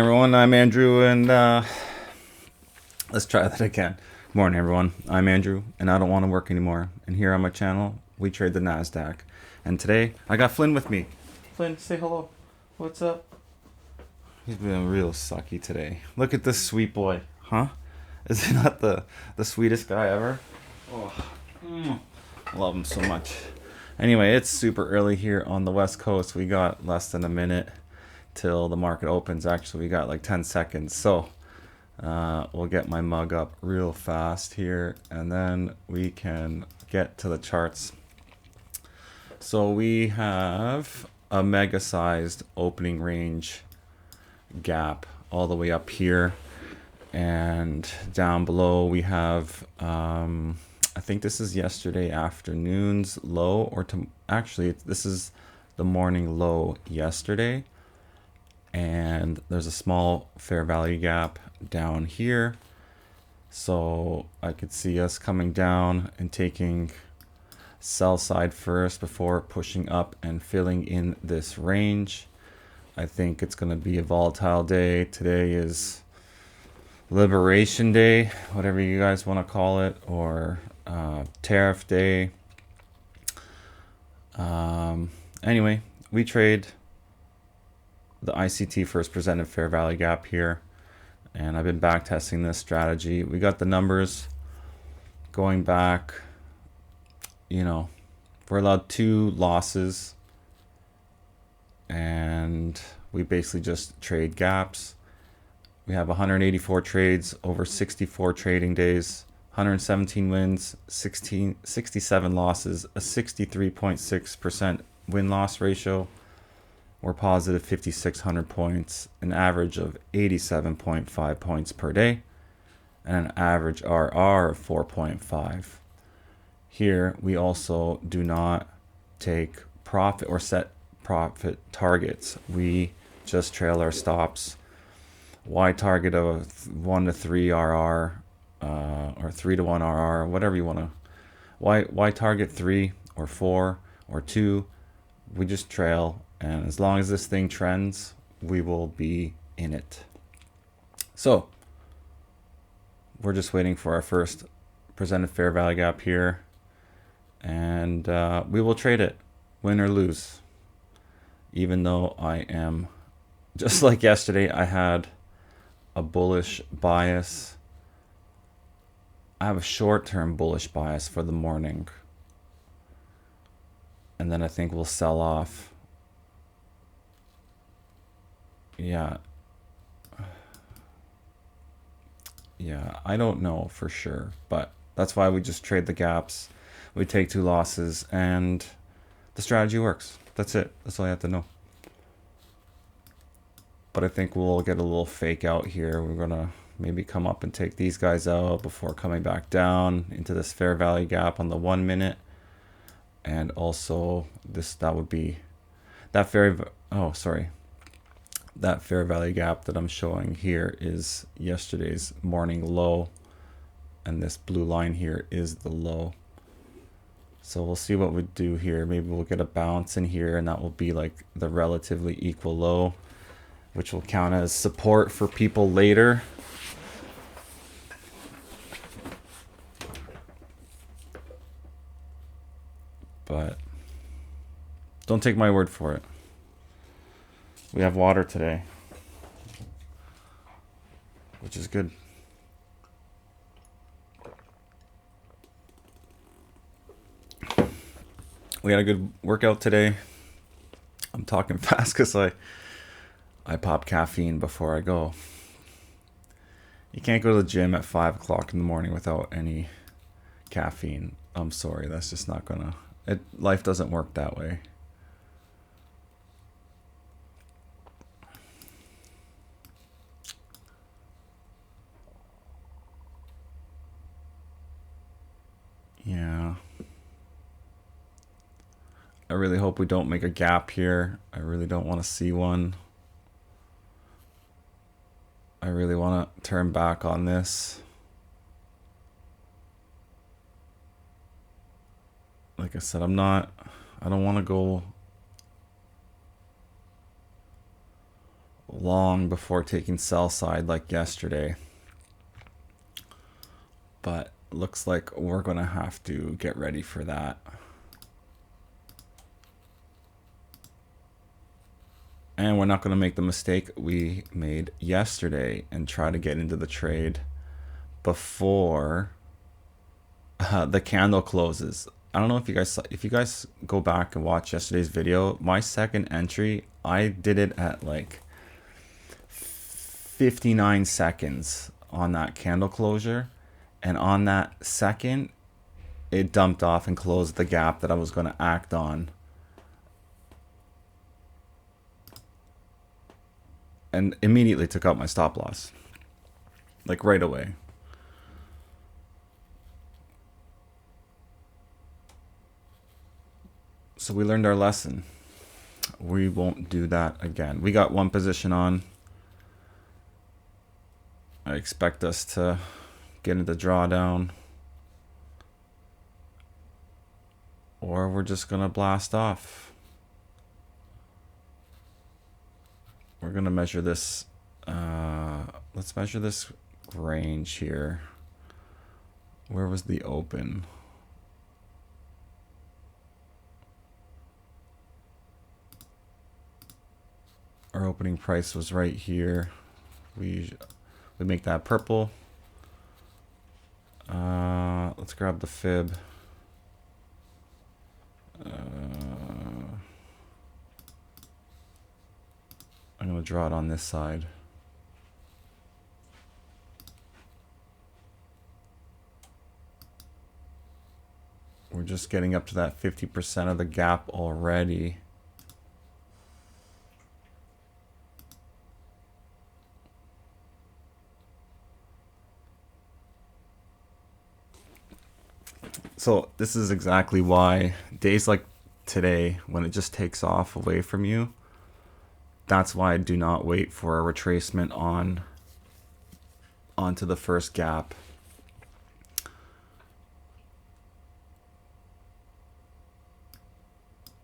Everyone, I'm Andrew, and let's try that again. Good morning, everyone. I'm Andrew, and I don't want to work anymore. And here on my channel, we trade the Nasdaq. And today, I got Flynn with me. Flynn, say hello. What's up? He's been real sucky today. Look at this sweet boy, huh? Is he not the sweetest guy ever? Oh, love him so much. Anyway, it's super early here on the West Coast. We got less than a minute till the market opens. Actually, we got like 10 seconds. So we'll get my mug up real fast here, and then we can get to the charts. So we have a mega sized opening range gap all the way up here, and down below we have I think this is yesterday afternoon's low, or actually this is the morning low yesterday, and there's a small fair value gap down here. So I could see us coming down and taking sell side first before pushing up and filling in this range. I think it's going to be a volatile day. Today is Liberation Day, whatever you guys want to call it, or Tariff Day. Anyway, we trade the ICT first presented fair value gap here, and I've been back testing this strategy. We got the numbers going back, we're allowed 2 losses, and we basically just trade gaps. We have 184 trades over 64 trading days, 117 wins, 67 losses, a 63.6% win-loss ratio. We're positive 5,600 points, an average of 87.5 points per day, and an average RR of 4.5. Here, we also do not take profit or set profit targets. We just trail our stops. Wide target of 1 to 3 RR, or 3 to 1 RR, whatever you want to. Why target 3 or 4 or 2? We just trail, and as long as this thing trends, we will be in it. So we're just waiting for our first presented fair value gap here, and we will trade it, win or lose. Even though I am, just like yesterday, I had a bullish bias. I have a short-term bullish bias for the morning, and then I think we'll sell off. Yeah, I don't know for sure, but that's why we just trade the gaps. We take 2 losses, and the strategy works. That's it. That's all you have to know. But I think we'll get a little fake out here. We're gonna maybe come up and take these guys out before coming back down into this fair value gap on the 1 minute. And also that would be that fair value gap that I'm showing here is yesterday's morning low, and this blue line here is the low. So we'll see what we do here. Maybe we'll get a bounce in here, and that will be like the relatively equal low, which will count as support for people later. But don't take my word for it. We have water today, which is good. We had a good workout today. I'm talking fast because I pop caffeine before I go. You can't go to the gym at 5 o'clock in the morning without any caffeine. I'm sorry, that's just not gonna. Life doesn't work that way. Yeah. I really hope we don't make a gap here. I really don't want to see one. I really want to turn back on this. Like I said, I don't want to go long before taking sell side like yesterday. But looks like we're going to have to get ready for that. And we're not going to make the mistake we made yesterday and try to get into the trade before the candle closes. I don't know if you guys go back and watch yesterday's video, my second entry, I did it at like 59 seconds on that candle closure. And on that second, it dumped off and closed the gap that I was going to act on. And immediately took out my stop loss. Like right away. So we learned our lesson. We won't do that again. We got one position on. I expect us to get into drawdown. Or we're just going to blast off. We're going to measure this. Let's measure this range here. Where was the open? Our opening price was right here. We make that purple. Let's grab the fib. I'm going to draw it on this side. We're just getting up to that 50% of the gap already. So this is exactly why days like today, when it just takes off away from you, that's why I do not wait for a retracement onto the first gap.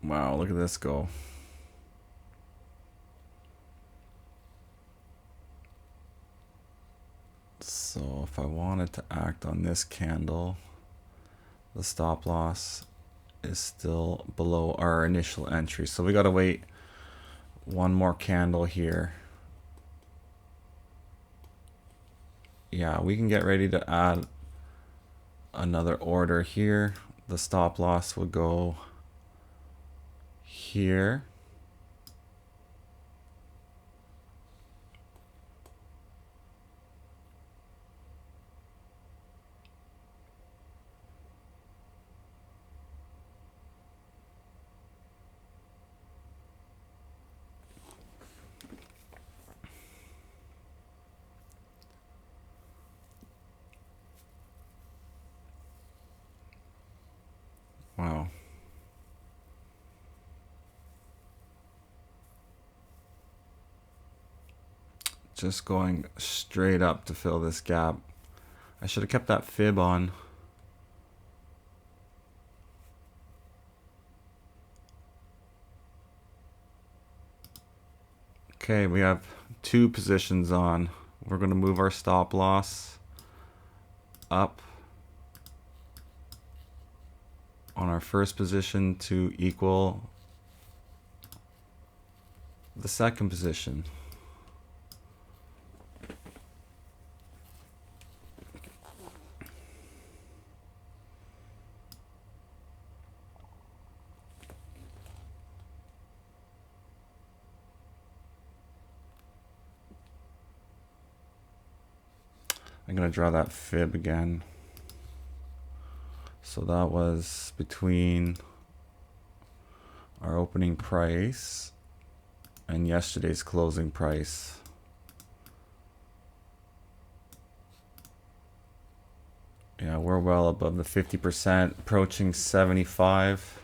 Wow, look at this go. So if I wanted to act on this candle, the stop loss is still below our initial entry. So we got to wait one more candle here. Yeah, we can get ready to add another order here. The stop loss would go here. Wow. Just going straight up to fill this gap. I should have kept that fib on. Okay, we have two positions on. We're going to move our stop loss up on our first position to equal the second position. I'm going to draw that fib again. So that was between our opening price and yesterday's closing price. Yeah, we're well above the 50%, approaching 75.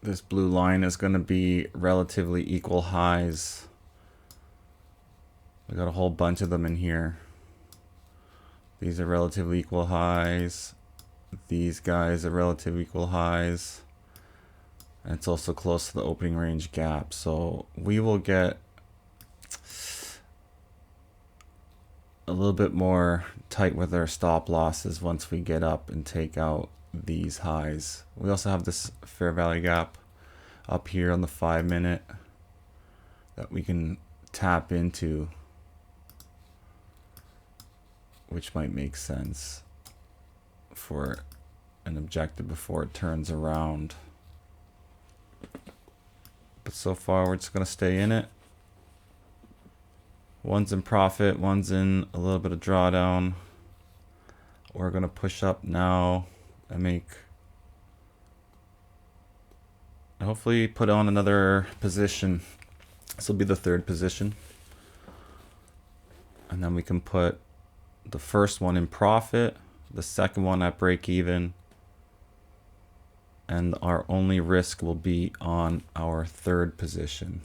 This blue line is going to be relatively equal highs. We got a whole bunch of them in here. These are relatively equal highs. These guys are relatively equal highs. And it's also close to the opening range gap. So we will get a little bit more tight with our stop losses once we get up and take out these highs. We also have this fair value gap up here on the 5-minute that we can tap into, which might make sense for an objective before it turns around. But so far we're just going to stay in it. One's in profit, one's in a little bit of drawdown. We're going to push up now and make, hopefully put on another position. This will be the third position. And then we can put the first one in profit, the second one at break even, and our only risk will be on our third position.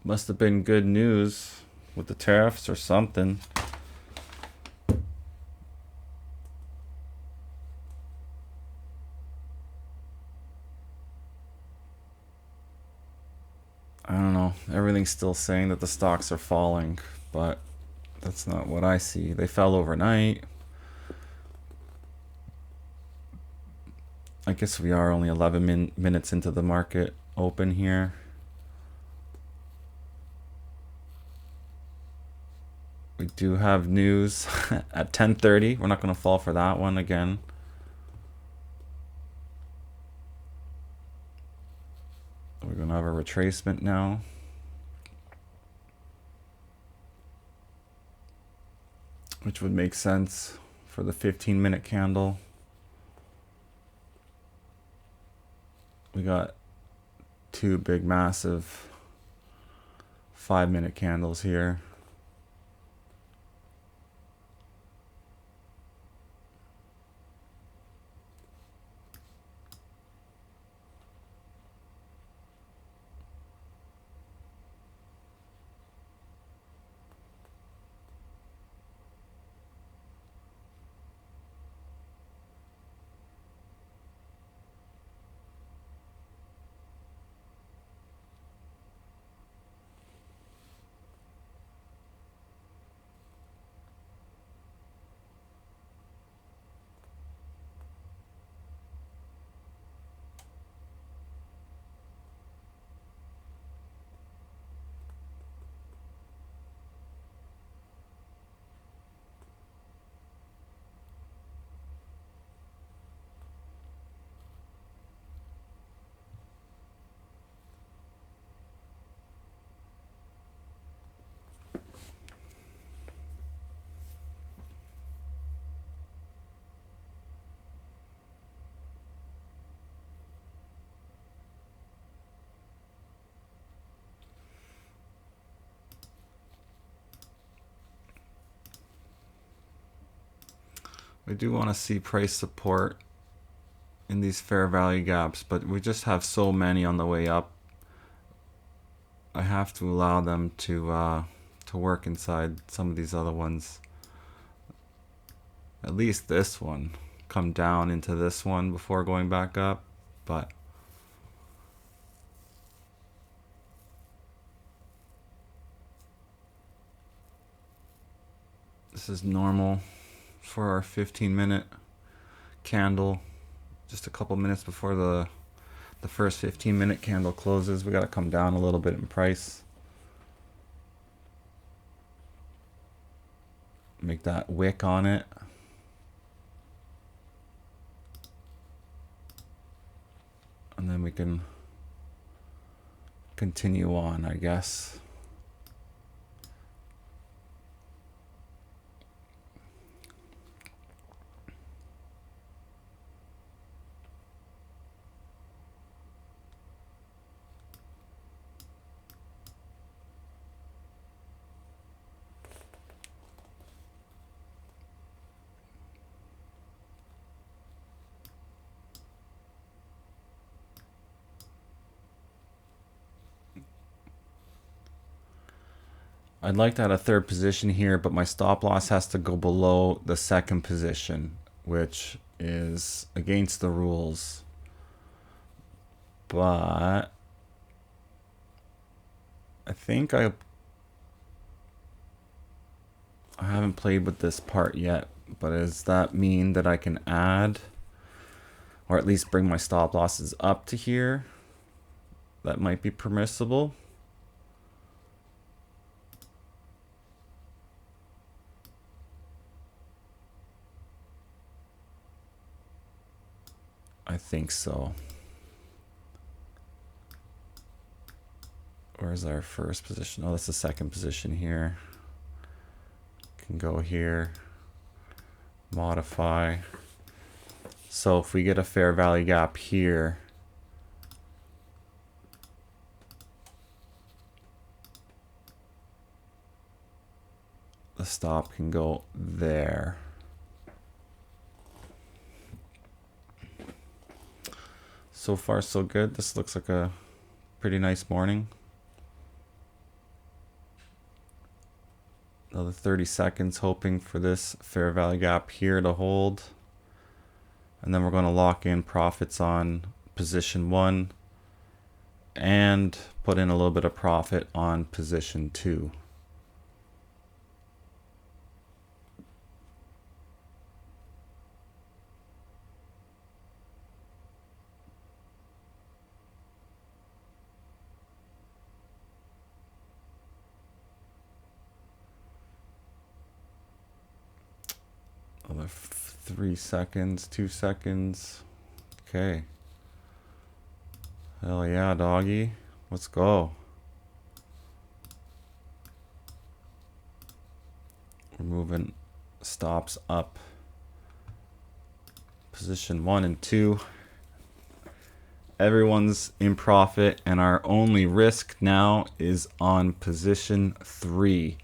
Must have been good news with the tariffs or something. I don't know. Everything's still saying that the stocks are falling, but that's not what I see. They fell overnight. I guess we are only 11 minutes into the market open here. We do have news at 10:30. We're not going to fall for that one again. We're going to have a retracement now. Which would make sense for the 15-minute candle. We got two big, massive 5-minute candles here. We do want to see price support in these fair value gaps, but we just have so many on the way up. I have to allow them to work inside some of these other ones. At least this one come down into this one before going back up, but this is normal for our 15-minute candle. Just a couple minutes before the first 15-minute candle closes, we got to come down a little bit in price. Make that wick on it. And then we can continue on, I guess. I'd like to add a third position here, but my stop loss has to go below the second position, which is against the rules. But I think I haven't played with this part yet, but does that mean that I can add, or at least bring my stop losses up to here? That might be permissible. I think so. Where's our first position? Oh, that's the second position here. Can go here, modify. So if we get a fair value gap here, the stop can go there. So far so good. This looks like a pretty nice morning. Another 30 seconds hoping for this fair value gap here to hold. And then we're going to lock in profits on position 1 and put in a little bit of profit on position 2. Another 3 seconds, 2 seconds. Okay. Hell yeah, doggy. Let's go. We're moving stops up. Position 1 and 2. Everyone's in profit, and our only risk now is on position 3.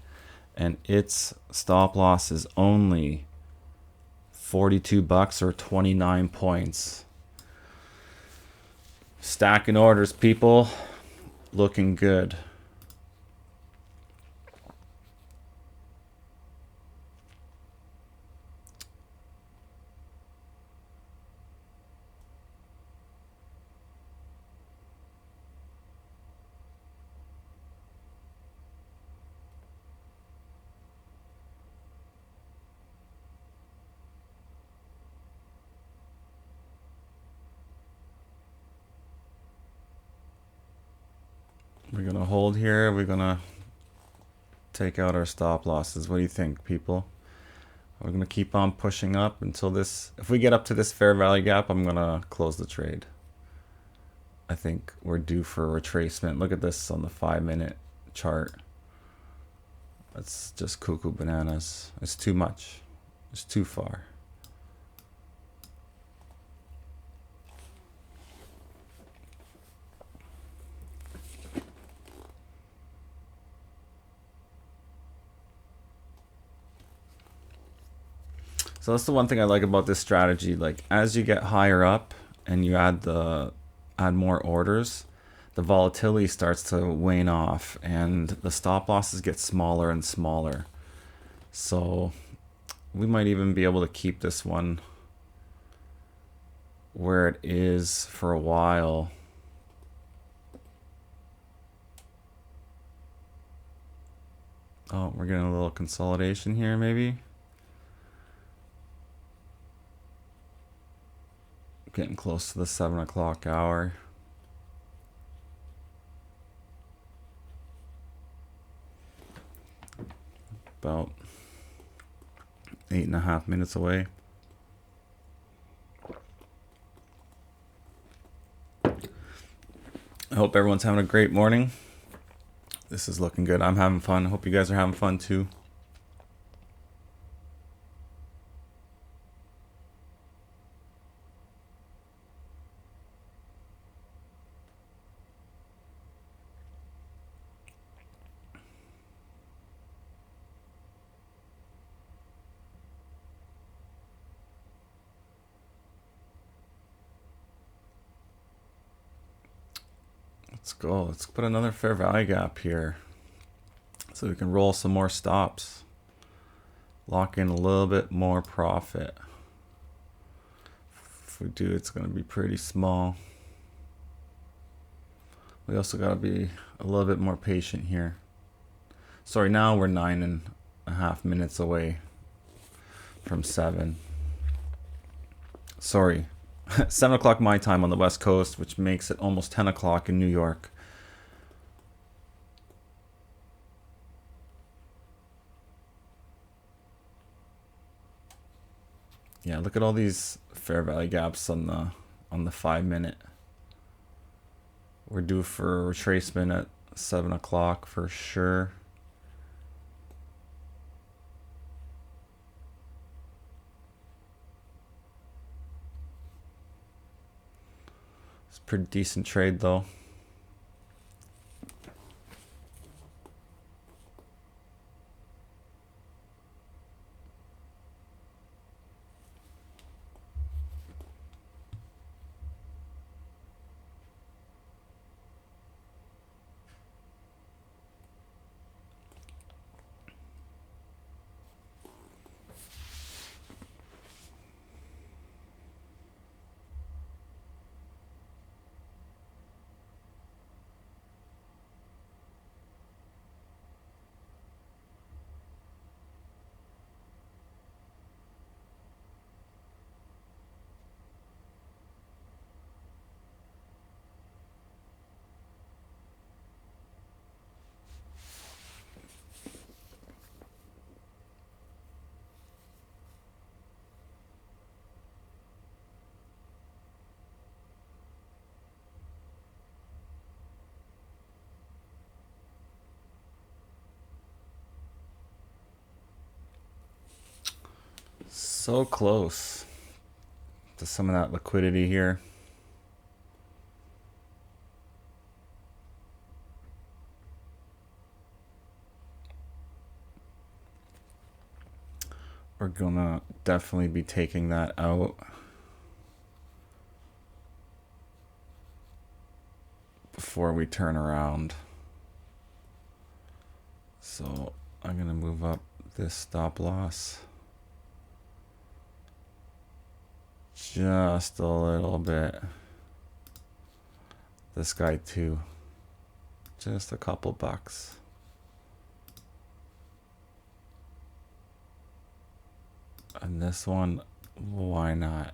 And its stop loss is only $42 or 29 points. Stacking orders, people. Looking good. We're gonna hold here. We're gonna take out our stop losses. What do you think, people? We're gonna keep on pushing up until this. If we get up to this fair value gap, I'm gonna close the trade. I think we're due for a retracement. Look at this on the 5-minute chart. That's just cuckoo bananas. It's too much. It's too far. So that's the one thing I like about this strategy. Like as you get higher up and you add more orders, the volatility starts to wane off and the stop losses get smaller and smaller. So we might even be able to keep this one where it is for a while. Oh, we're getting a little consolidation here maybe. Getting close to the 7 o'clock hour. About 8.5 minutes away. I hope everyone's having a great morning. This is looking good. I'm having fun. Hope you guys are having fun too. Let's go. Let's put another fair value gap here. so we can roll some more stops, lock in a little bit more profit. If we do, it's going to be pretty small. We also got to be a little bit more patient here. Sorry, now we're 9.5 minutes away from 7. Sorry, 7 o'clock my time on the West Coast, which makes it almost 10 o'clock in New York. Yeah, look at all these fair value gaps on the 5-minute. We're due for a retracement at 7 o'clock for sure. It's a pretty decent trade though. So close to some of that liquidity here. We're gonna definitely be taking that out. Before we turn around. So I'm gonna move up this stop loss just a little bit. This guy too. Just a couple bucks. And this one, why not?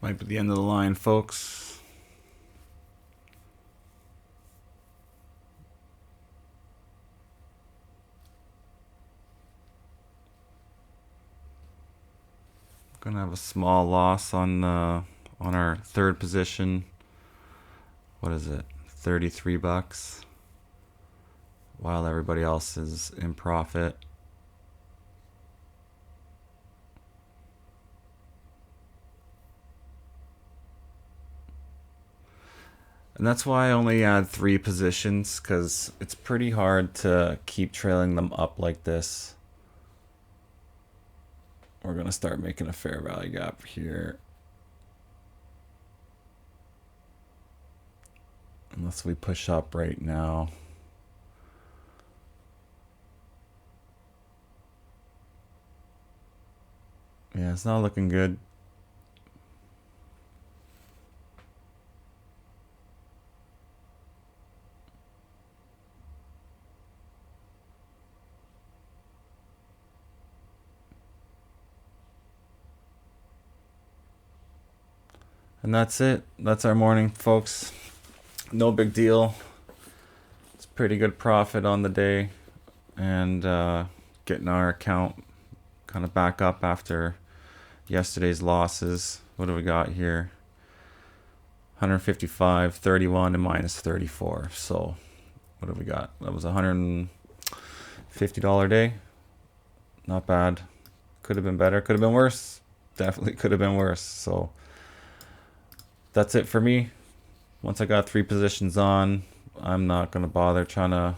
Might be the end of the line, folks. Gonna have a small loss on our third position. What is it? 33 bucks. While everybody else is in profit. And that's why I only add 3 positions, because it's pretty hard to keep trailing them up like this. We're going to start making a fair value gap here. Unless we push up right now. Yeah, it's not looking good. And that's it. That's our morning, folks. No big deal. It's pretty good profit on the day. and getting our account kind of back up after yesterday's losses. What do we got here? 155, 31, and minus 34. So what do we got? That was a $150 day. Not bad. Could have been better. Could have been worse. Definitely could have been worse. So that's it for me. Once I got 3 positions on, I'm not going to bother trying to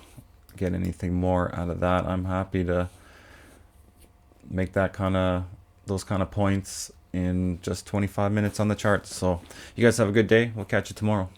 get anything more out of that. I'm happy to make those kind of points in just 25 minutes on the charts. So you guys have a good day. We'll catch you tomorrow.